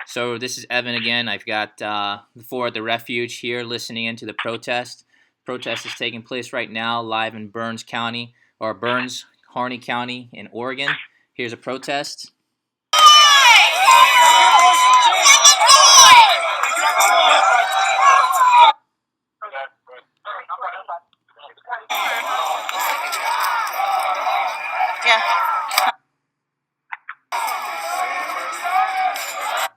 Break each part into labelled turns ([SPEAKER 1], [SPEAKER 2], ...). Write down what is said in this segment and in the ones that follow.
[SPEAKER 1] So this is Evan again. I've got the four at the refuge here listening into the protest. Protest is taking place right now live in Burns County, or Burns, Harney County in Oregon. Here's a protest.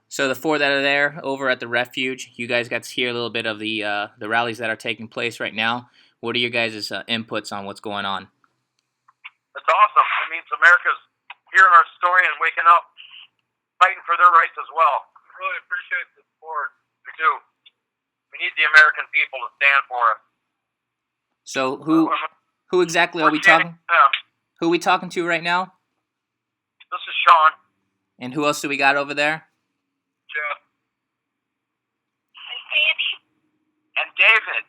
[SPEAKER 1] So the four that are there over at the refuge, you guys got to hear a little bit of the rallies that are taking place right now. What are your guys' inputs on what's going on?
[SPEAKER 2] It's awesome. It means America's hearing our story and waking up, fighting for their rights as well. Really appreciate the support. We do. We need the American people to stand for us.
[SPEAKER 1] So who exactly are we talking? Who are we talking to right now?
[SPEAKER 2] This is Sean.
[SPEAKER 1] And who else do we got over there?
[SPEAKER 2] Jeff. And Sandy. And David.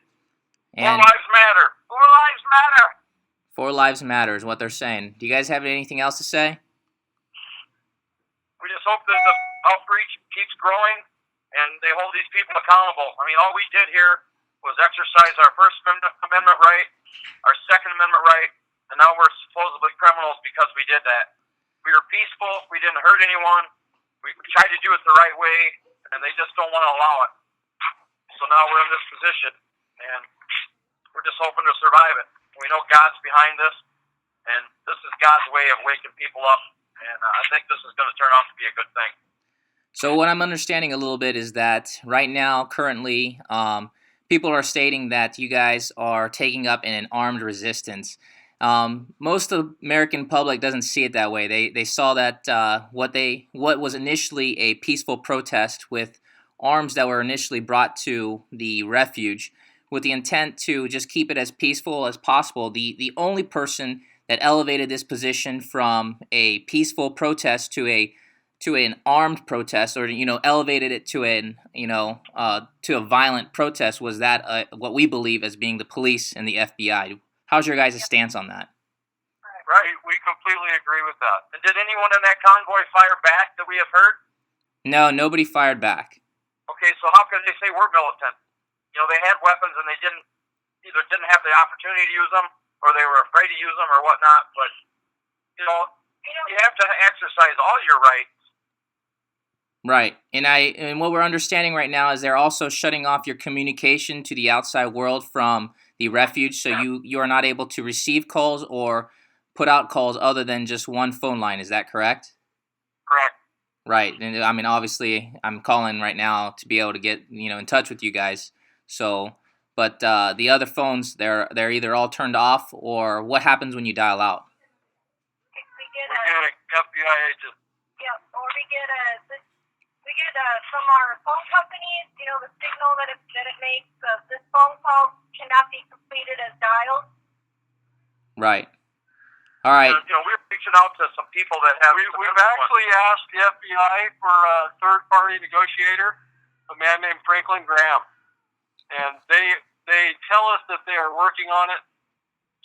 [SPEAKER 1] And
[SPEAKER 2] Four lives matter. Four lives matter.
[SPEAKER 1] Four lives matter is what they're saying. Do you guys have anything else to say?
[SPEAKER 2] We just hope that the outreach keeps growing and they hold these people accountable. I mean, all we did here was exercise our First Amendment right, our Second Amendment right, and now we're supposedly criminals because we did that. We were peaceful. We didn't hurt anyone. We tried to do it the right way, and they just don't want to allow it. So now we're in this position, and we're just hoping to survive it. We know God's behind this, and this is God's way of waking people up, and I think this is going to turn out to be a good thing.
[SPEAKER 1] So what I'm understanding a little bit is that right now, currently, people are stating that you guys are taking up an armed resistance. Most of the American public doesn't see it that way. They saw that what was initially a peaceful protest with arms that were initially brought to the refuge with the intent to just keep it as peaceful as possible. The only person that elevated this position from a peaceful protest to an armed protest, or elevated it to to a violent protest, was that what we believe as being the police and the FBI. How's your guys' stance on that?
[SPEAKER 2] Right, we completely agree with that. And did anyone in that convoy fire back that we have heard?
[SPEAKER 1] No, nobody fired back.
[SPEAKER 2] Okay, so how can they say we're militant? They had weapons and they either didn't have the opportunity to use them, or they were afraid to use them, or whatnot. But you have to exercise all your rights.
[SPEAKER 1] Right, and what we're understanding right now is they're also shutting off your communication to the outside world from the refuge, so you are not able to receive calls or put out calls other than just one phone line. Is that correct?
[SPEAKER 2] Correct.
[SPEAKER 1] Right, and I mean, obviously, I'm calling right now to be able to get in touch with you guys. So, but the other phones, they're either all turned off, or what happens when you dial out?
[SPEAKER 2] We get a FBI agent.
[SPEAKER 3] Yeah, or we get from our phone companies, the signal that it makes. This phone call cannot be completed as dialed.
[SPEAKER 1] Right. All right.
[SPEAKER 2] We're reaching out to some people that have. We've actually asked the FBI for a third-party negotiator, a man named Franklin Graham, and they tell us that they are working on it.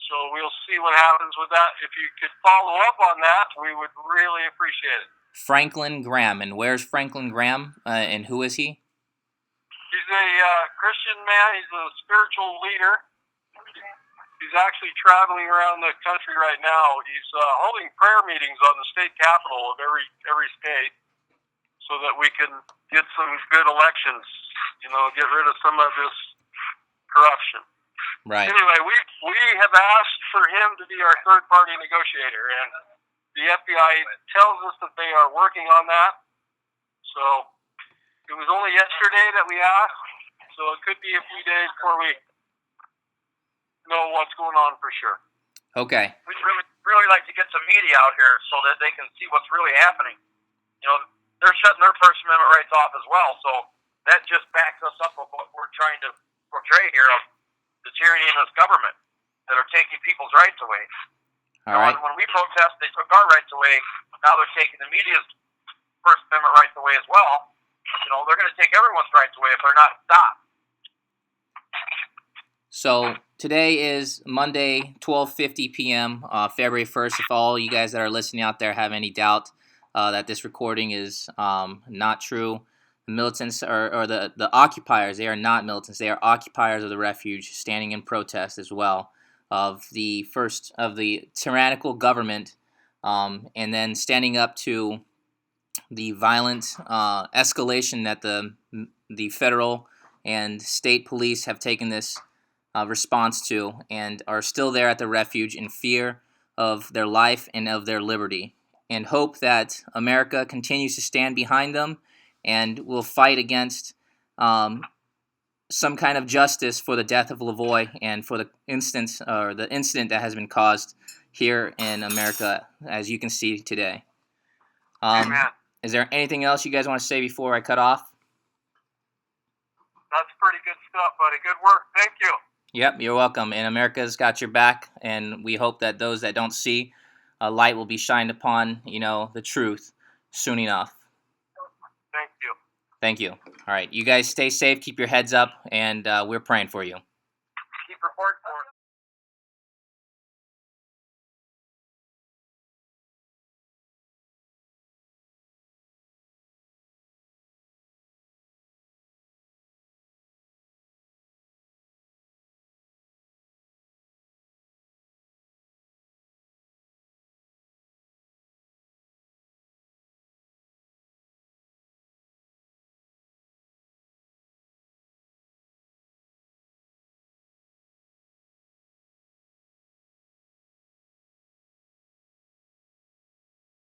[SPEAKER 2] So we'll see what happens with that. If you could follow up on that, we would really appreciate it.
[SPEAKER 1] Franklin Graham, and where's Franklin Graham, and who is he?
[SPEAKER 2] He's a Christian man. He's a spiritual leader. He's actually traveling around the country right now. He's holding prayer meetings on the state capitol of every state, so that we can get some good elections. Get rid of some of this corruption.
[SPEAKER 1] Right.
[SPEAKER 2] Anyway, we have asked for him to be our third-party negotiator, and the FBI tells us that they are working on that. So it was only yesterday that we asked, so it could be a few days before we know what's going on for sure.
[SPEAKER 1] Okay.
[SPEAKER 2] We'd really like to get some media out here so that they can see what's really happening. They're shutting their First Amendment rights off as well, so that just backs us up of what we're trying to portray here of the tyranny in this government that are taking people's rights away.
[SPEAKER 1] All right.
[SPEAKER 2] When we protest, they took our rights away. Now they're taking the media's First Amendment rights away as well. They're going to take everyone's rights away if they're not stopped.
[SPEAKER 1] So today is Monday, 12:50 p.m., February 1st. If all you guys that are listening out there have any doubt that this recording is not true, The militants or the occupiers, they are not militants, they are occupiers of the refuge, standing in protest as well of the tyrannical government, and then standing up to the violent escalation that the federal and state police have taken this response to, and are still there at the refuge in fear of their life and of their liberty, and hope that America continues to stand behind them and will fight against some kind of justice for the death of Lavoy and for the incident that has been caused here in America, as you can see today.
[SPEAKER 2] Amen.
[SPEAKER 1] Is there anything else you guys want to say before I cut off?
[SPEAKER 2] That's pretty good stuff, buddy. Good work. Thank you.
[SPEAKER 1] Yep, you're welcome. And America's got your back, and we hope that those that don't see a light will be shined upon, the truth soon enough.
[SPEAKER 2] Thank you.
[SPEAKER 1] Thank you. All right, you guys stay safe, keep your heads up, and we're praying for you.